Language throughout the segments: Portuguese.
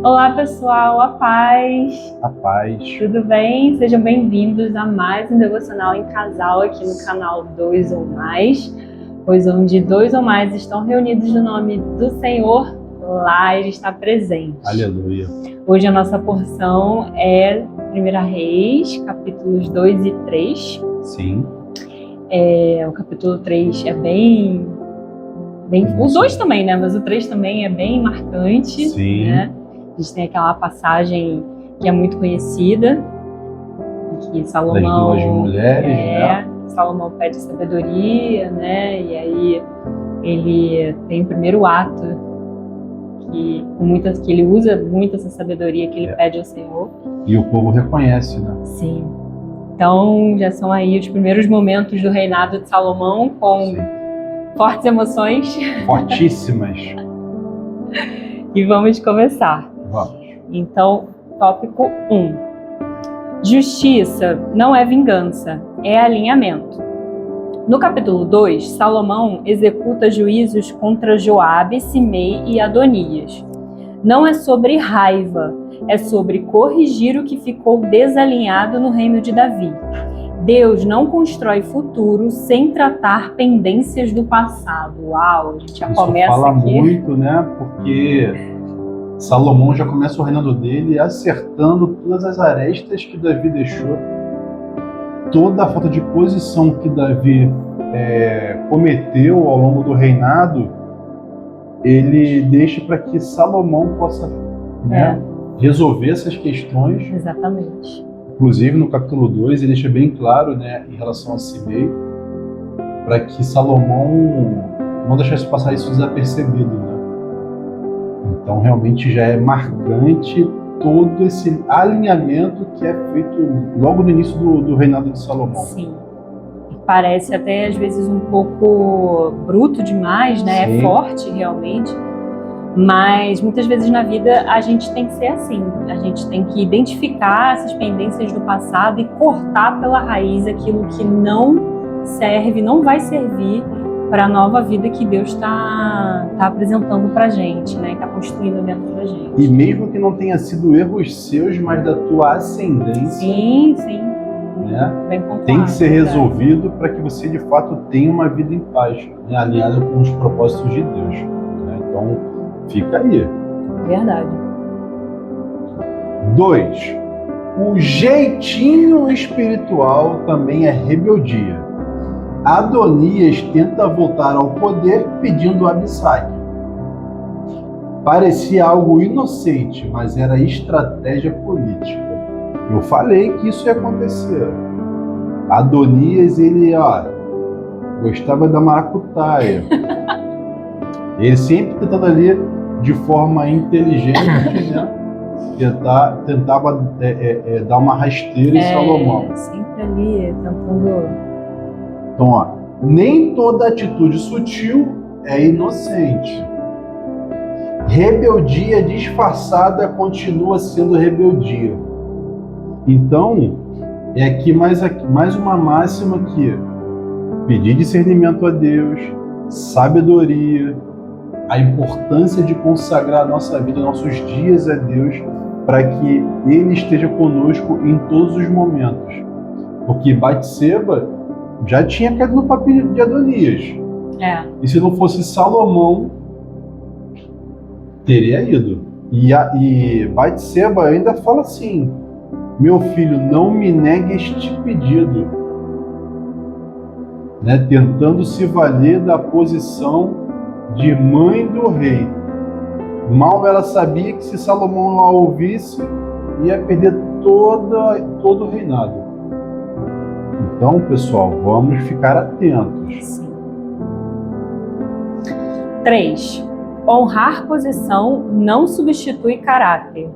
Olá pessoal, a paz! A paz. Tudo bem? Sejam bem-vindos a mais um Devocional em Casal aqui no canal Dois ou Mais, pois onde dois ou mais estão reunidos no nome do Senhor, lá Ele está presente. Aleluia. Hoje a nossa porção é 1 Reis, capítulos 2 e 3. Sim. O capítulo 3 é bem... O 2 também, né? Mas o 3 também é bem marcante. Sim. Né? A gente tem aquela passagem que é muito conhecida, que Salomão... Das duas mulheres, né? Salomão pede sabedoria, né? E aí ele tem o primeiro ato que ele usa muito essa sabedoria que ele pede ao Senhor. E o povo reconhece, né? Sim. Então já são aí os primeiros momentos do reinado de Salomão com fortes emoções. Fortíssimas. E vamos começar. Vamos. Então, tópico 1. Justiça não é vingança, é alinhamento. No capítulo 2, Salomão executa juízos contra Joabe, Simei e Adonias. Não é sobre raiva, é sobre corrigir o que ficou desalinhado no reino de Davi. Deus não constrói futuro sem tratar pendências do passado. Uau, a gente já começa fala aqui. Muito, né? Porque Salomão já começa o reinado dele acertando todas as arestas que Davi deixou, toda a falta de posição que Davi cometeu ao longo do reinado, ele deixa para que Salomão possa resolver essas questões. Exatamente. Inclusive no capítulo 2 ele deixa bem claro, né, em relação a Simei, para que Salomão não deixasse passar isso desapercebido, né? Então realmente já é marcante todo esse alinhamento que é feito logo no início do reinado de Salomão. Sim. Parece até às vezes um pouco bruto demais, né? Sim. É forte realmente. Mas muitas vezes na vida a gente tem que ser assim. A gente tem que identificar essas pendências do passado e cortar pela raiz aquilo que não serve, não vai servir para a nova vida que Deus está apresentando para a gente, né? Está construindo dentro da gente. E mesmo que não tenha sido erros seus, mas da tua ascendência. Sim, sim. Né? Bem pontuado, tem que ser resolvido para que você de fato tenha uma vida em paz, né? Alinhada com os propósitos de Deus. Né? Então, fica aí. Verdade. 2. O jeitinho espiritual também é rebeldia. Adonias tenta voltar ao poder pedindo Abissai. Parecia algo inocente, mas era estratégia política. Eu falei que isso ia acontecer. Adonias, ele, gostava da maracutaia. Ele sempre tentando ali, de forma inteligente, né? Tentava dar uma rasteira em Salomão. Sempre ali, tentando... Então, nem toda atitude sutil é inocente. Rebeldia disfarçada continua sendo rebeldia. Então, é aqui mais uma máxima aqui. Pedir discernimento a Deus, sabedoria, a importância de consagrar a nossa vida, nossos dias a Deus, para que Ele esteja conosco em todos os momentos. Porque Batseba já tinha caído no papel de Adonias. E se não fosse Salomão, teria ido. E Batseba ainda fala assim: meu filho, não me negue este pedido. Né? Tentando se valer da posição de mãe do rei. Mal ela sabia que se Salomão a ouvisse, ia perder todo o reinado. Então, pessoal, vamos ficar atentos. Sim. 3. Honrar posição não substitui caráter.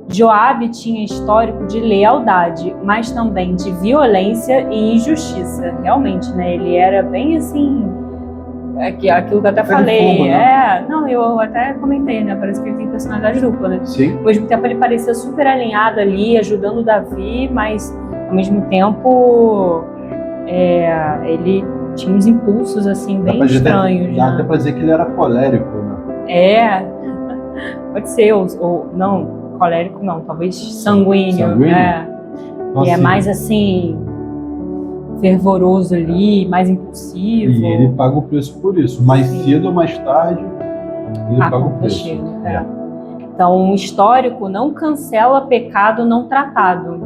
Joabe tinha histórico de lealdade, mas também de violência e injustiça. Realmente, né? Ele era bem assim... Aquilo que eu até falei. Fogo, né? Eu até comentei, né? Parece que ele tem personalidade dupla, né? Sim. Ao mesmo tempo ele parecia super alinhado ali, ajudando Davi, mas ao mesmo tempo ele tinha uns impulsos assim bem estranhos. Dá até pra dizer que ele era colérico, né? Pode ser, ou não, colérico não, talvez sanguíneo. Sanguíneo? E é mais assim, fervoroso ali, mais impulsivo. E ele paga o preço por isso. Mais cedo ou mais tarde, ele paga o preço. Então, um histórico não cancela pecado não tratado.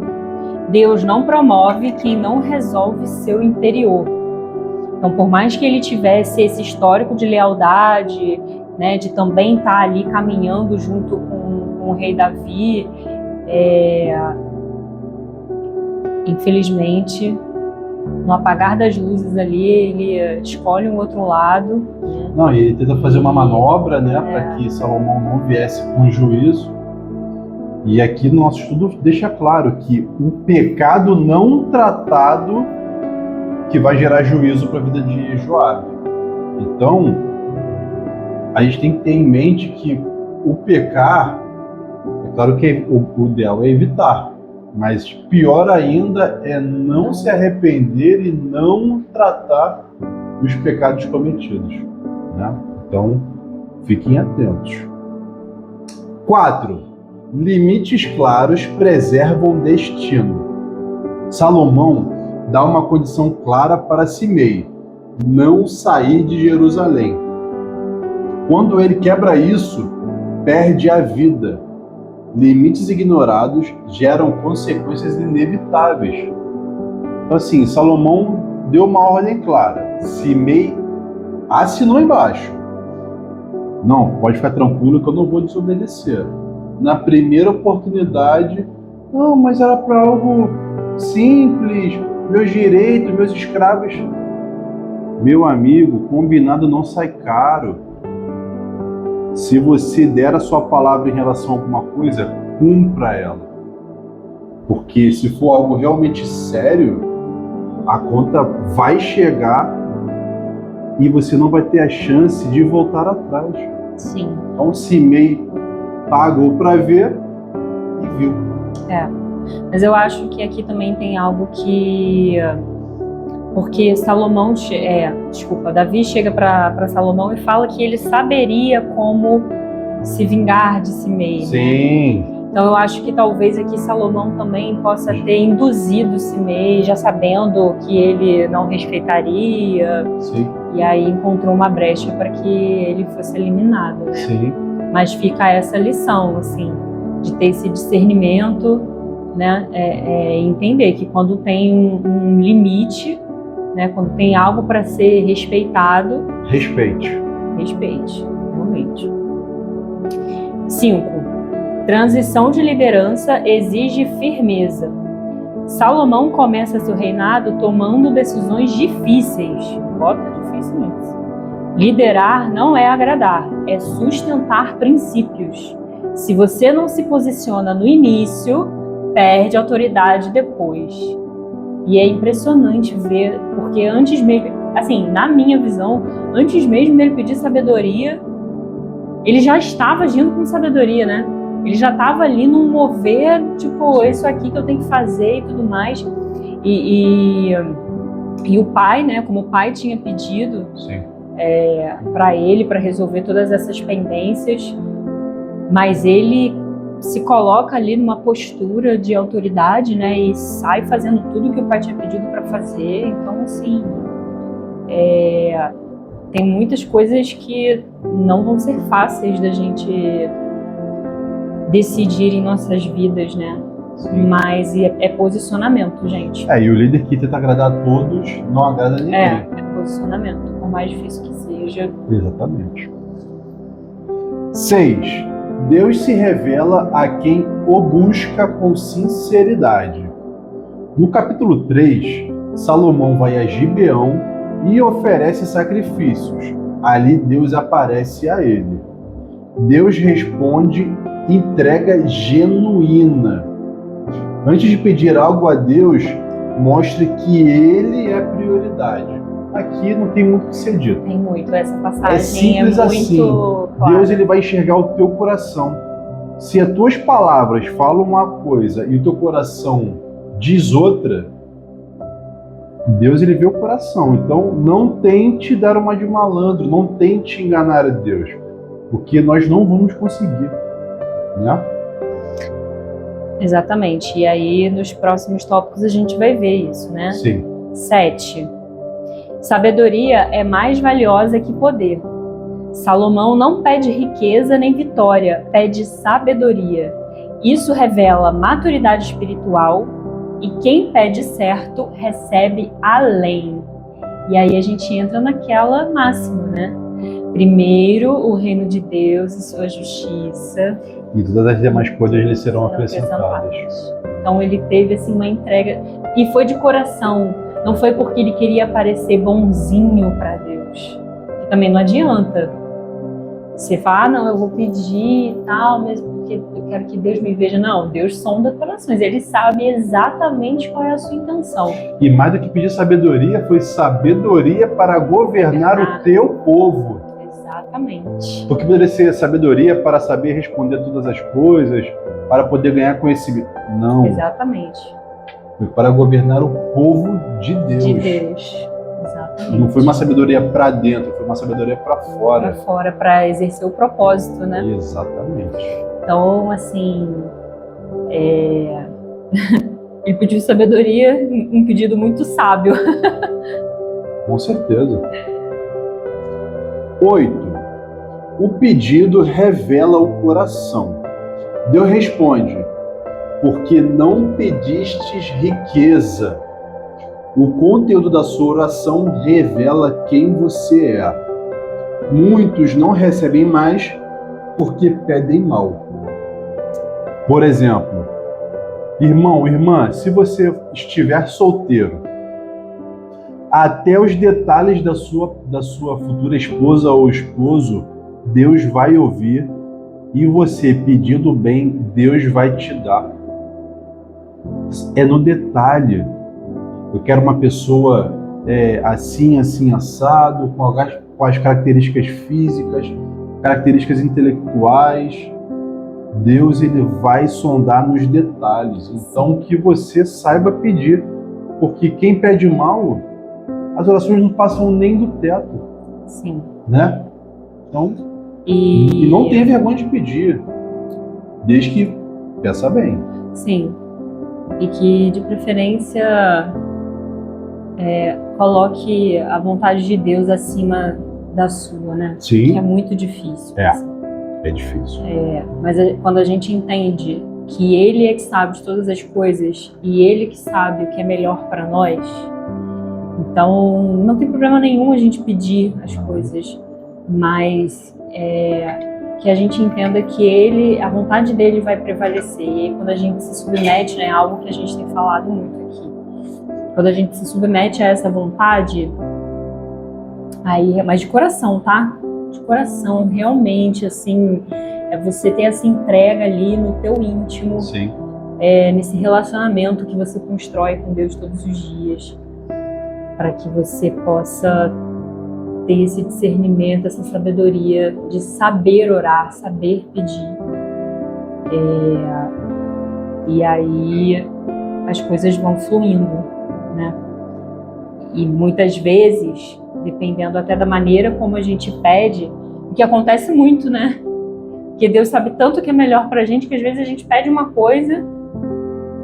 Deus não promove quem não resolve seu interior. Então, por mais que ele tivesse esse histórico de lealdade, né, de também estar ali caminhando junto com o rei Davi, infelizmente, no apagar das luzes ali, ele escolhe um outro lado. Não, e ele tenta fazer uma manobra, né, para que Salomão não viesse com juízo. E aqui no nosso estudo deixa claro que o pecado não tratado que vai gerar juízo para a vida de Joabe. Então, a gente tem que ter em mente que o pecar, é claro que o ideal é evitar, mas pior ainda é não se arrepender e não tratar os pecados cometidos, né? Então, fiquem atentos. 4. Limites claros preservam destino. Salomão dá uma condição clara para Simei: não sair de Jerusalém. Quando ele quebra isso, perde a vida. Limites ignorados geram consequências inevitáveis. Então, assim, Salomão deu uma ordem clara. Simei assinou embaixo: não, pode ficar tranquilo que eu não vou desobedecer. Na primeira oportunidade, não, mas era para algo simples, meus direitos, meus escravos. Meu amigo, combinado não sai caro. Se você der a sua palavra em relação a alguma coisa, cumpra ela. Porque se for algo realmente sério, a conta vai chegar e você não vai ter a chance de voltar atrás. Sim. Então, Simei pagou para ver e viu. Mas eu acho que aqui também tem algo que... Porque Davi chega para Salomão e fala que ele saberia como se vingar de Simei. Sim. Né? Então eu acho que talvez aqui Salomão também possa ter induzido Simei, já sabendo que ele não respeitaria. Sim. E aí encontrou uma brecha para que ele fosse eliminado. Né? Sim. Mas fica essa lição, assim, de ter esse discernimento, né? Entender que quando tem um limite, né? Quando tem algo para ser respeitado, respeite, realmente. 5. Transição de liderança exige firmeza. Salomão começa seu reinado tomando decisões difíceis. Bota difícil nisso. Liderar não é agradar, é sustentar princípios. Se você não se posiciona no início, perde autoridade depois. E é impressionante ver, porque antes mesmo, assim, na minha visão, antes mesmo dele pedir sabedoria, ele já estava agindo com sabedoria, né? Ele já estava ali num mover, tipo, isso aqui que eu tenho que fazer e tudo mais. E o pai, né, como o pai tinha pedido para ele, para resolver todas essas pendências, mas ele se coloca ali numa postura de autoridade, né, e sai fazendo tudo que o pai tinha pedido para fazer. Então, assim, tem muitas coisas que não vão ser fáceis da gente decidir em nossas vidas, né? Sim. Mas é posicionamento, gente. E o líder que tenta agradar a todos não agrada ninguém. É posicionamento, por mais difícil que seja. Exatamente. 6. Deus se revela a quem o busca com sinceridade. No capítulo 3, Salomão vai a Gibeão e oferece sacrifícios. Ali Deus aparece a ele. Deus responde entrega genuína. Antes de pedir algo a Deus, mostre que Ele é a prioridade. Aqui não tem muito o que ser dito. Tem muito, essa passagem é simples muito assim. clara. Deus ele vai enxergar o teu coração. Se as tuas palavras falam uma coisa e o teu coração diz outra, Deus ele vê o coração. Então não tente dar uma de malandro, não tente enganar a Deus. porque nós não vamos conseguir, né? Exatamente. E aí, nos próximos tópicos, a gente vai ver isso, né? Sim. 7. Sabedoria é mais valiosa que poder. Salomão não pede riqueza nem vitória, pede sabedoria. Isso revela maturidade espiritual e quem pede certo recebe além. E aí a gente entra naquela máxima, né? Primeiro o reino de Deus e sua justiça. E todas as demais coisas lhe serão acrescentadas. Então ele teve assim uma entrega e foi de coração. Não foi porque ele queria parecer bonzinho para Deus. Que também não adianta. Você fala, não, eu vou pedir e tal, mesmo porque eu quero que Deus me veja. Não, Deus sonda corações. Ele sabe exatamente qual é a sua intenção. E mais do que pedir sabedoria, foi sabedoria para governar o teu povo. Exatamente. Porque poderia ser sabedoria para saber responder todas as coisas, para poder ganhar conhecimento. Não. Exatamente. Foi para governar o povo de Deus. De Deus. Exatamente. Não foi uma sabedoria para dentro, foi uma sabedoria para fora. Para fora, para exercer o propósito, né? Exatamente. Então, assim, ele pediu sabedoria, um pedido muito sábio. Com certeza. 8. O pedido revela o coração. Deus responde: porque não pedistes riqueza. O conteúdo da sua oração revela quem você é. Muitos não recebem mais porque pedem mal. Por exemplo, irmão, irmã, se você estiver solteiro, até os detalhes da sua futura esposa ou esposo, Deus vai ouvir, e você pedindo bem, Deus vai te dar. É no detalhe. Eu quero uma pessoa assim, assim, assado, com as características físicas, características intelectuais. Deus, ele vai sondar nos detalhes. Então, que você saiba pedir, porque quem pede mal, as orações não passam nem do teto. Sim. Né? Então, e não tem vergonha de pedir, desde que peça bem. Sim. E que, de preferência, coloque a vontade de Deus acima da sua, né? Sim. Que é muito difícil. É difícil. Mas quando a gente entende que Ele é que sabe de todas as coisas e Ele que sabe o que é melhor para nós, então não tem problema nenhum a gente pedir as coisas, mas que a gente entenda que a vontade dele vai prevalecer. E aí, quando a gente se submete, né, algo que a gente tem falado muito aqui, quando a gente se submete a essa vontade, aí é mais de coração, tá? De coração, realmente, assim, você ter essa entrega ali no teu íntimo. Sim. Nesse relacionamento que você constrói com Deus todos os dias, para que você possa ter esse discernimento, essa sabedoria de saber orar, saber pedir. E aí as coisas vão fluindo, né? E muitas vezes, dependendo até da maneira como a gente pede, o que acontece muito, né? Porque Deus sabe tanto o que é melhor pra gente, que às vezes a gente pede uma coisa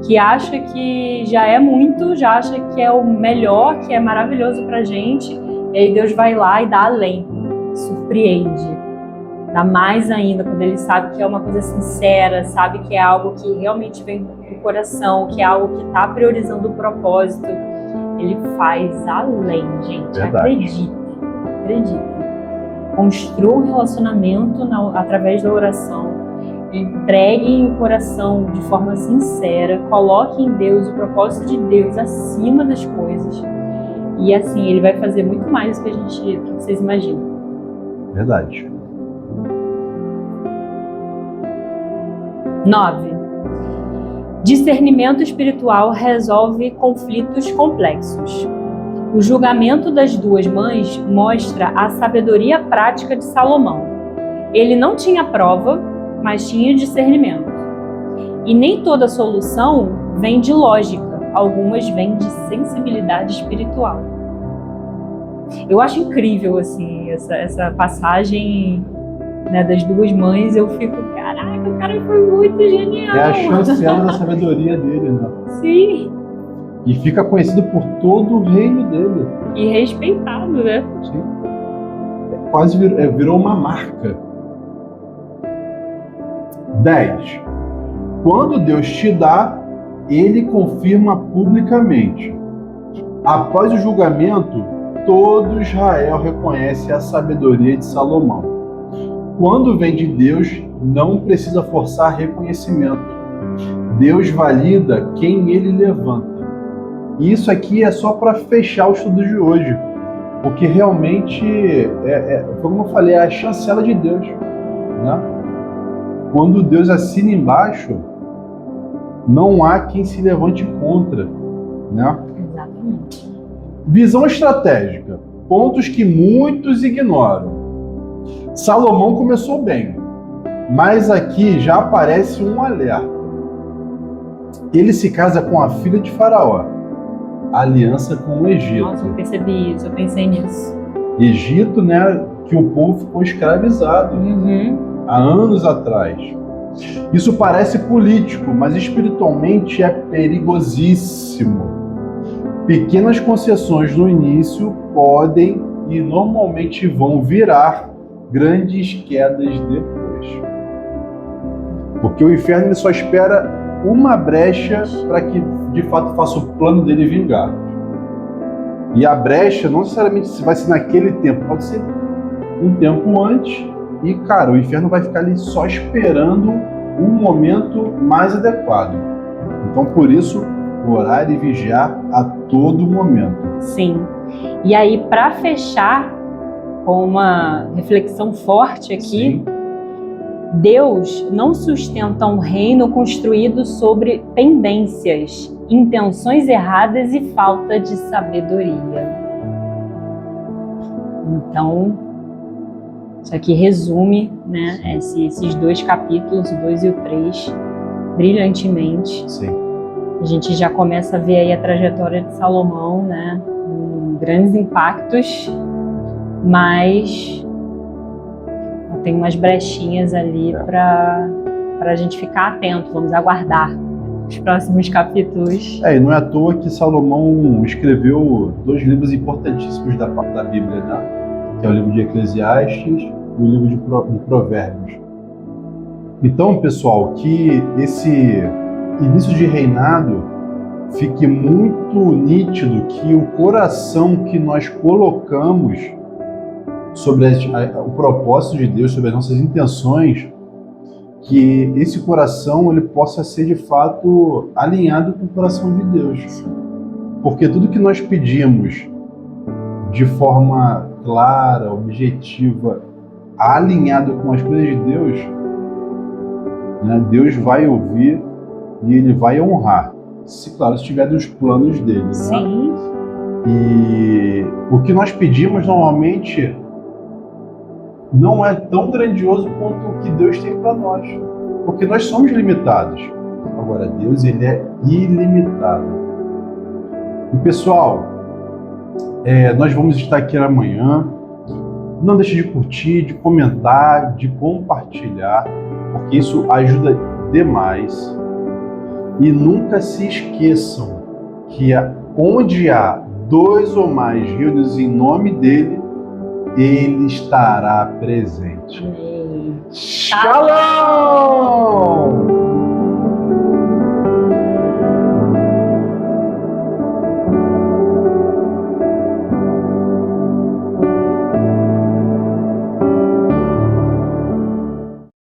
que acha que já é muito, já acha que é o melhor, que é maravilhoso pra gente, e aí Deus vai lá e dá além, surpreende, dá mais ainda, quando Ele sabe que é uma coisa sincera, sabe que é algo que realmente vem do coração, que é algo que está priorizando o propósito. Ele faz além, gente. Verdade. Acredite. Construa um relacionamento através da oração. Entregue o coração de forma sincera. Coloque em Deus o propósito de Deus acima das coisas. E assim, Ele vai fazer muito mais do que vocês imaginam. Verdade. 9. Discernimento espiritual resolve conflitos complexos. O julgamento das duas mães mostra a sabedoria prática de Salomão. Ele não tinha prova, mas tinha discernimento. E nem toda solução vem de lógica, algumas vêm de sensibilidade espiritual. Eu acho incrível assim, essa passagem, né, das duas mães, eu fico, caraca, o cara foi muito genial. É a chancela da sabedoria dele, né? Sim. E fica conhecido por todo o reino dele. E respeitado, né? Sim. Quase virou uma marca. 10. Quando Deus te dá, ele confirma publicamente. Após o julgamento, todo Israel reconhece a sabedoria de Salomão. Quando vem de Deus, não precisa forçar reconhecimento. Deus valida quem ele levanta. E isso aqui é só para fechar o estudo de hoje, porque realmente, como eu falei, é a chancela de Deus, né? Quando Deus assina embaixo, não há quem se levante contra, né? Exatamente. Visão estratégica, pontos que muitos ignoram. Salomão começou bem, mas aqui já aparece um alerta. Ele se casa com a filha de Faraó, aliança com o Egito. Nossa, eu percebi isso, eu pensei nisso. Egito, né, que o povo ficou escravizado há anos atrás. Isso parece político, mas espiritualmente é perigosíssimo. Pequenas concessões no início podem e normalmente vão virar grandes quedas depois. Porque o inferno ele só espera uma brecha para que de fato faça o plano dele vingar. E a brecha não necessariamente vai ser naquele tempo, pode ser um tempo antes. E, cara, o inferno vai ficar ali só esperando um momento mais adequado. Então, por isso, orar e vigiar a todo momento. Sim. E aí, para fechar com uma reflexão forte aqui, Sim. Deus não sustenta um reino construído sobre pendências, intenções erradas e falta de sabedoria. Então, isso aqui resume, né, esses dois capítulos, o 2 e o 3, brilhantemente. Sim. A gente já começa a ver aí a trajetória de Salomão, né, com grandes impactos, mas tem umas brechinhas ali para a gente ficar atento. Vamos aguardar os próximos capítulos. E não é à toa que Salomão escreveu 2 livros importantíssimos da Bíblia, né? Que é o livro de Eclesiastes e o livro de Provérbios. Então, pessoal, que esse início de reinado fique muito nítido que o coração que nós colocamos sobre o propósito de Deus, sobre as nossas intenções, que esse coração ele possa ser de fato alinhado com o coração de Deus. Porque tudo que nós pedimos de forma clara, objetiva, alinhado com as coisas de Deus, né, Deus vai ouvir e ele vai honrar, se claro, se estiver nos planos dele. Né? Sim. E o que nós pedimos normalmente não é tão grandioso quanto o que Deus tem para nós, porque nós somos limitados. Agora, Deus ele é ilimitado. E pessoal, nós vamos estar aqui amanhã. Não deixe de curtir, de comentar, de compartilhar, porque isso ajuda demais. E nunca se esqueçam que onde há 2 ou mais reunidos em nome dele, ele estará presente. Amém. Shalom!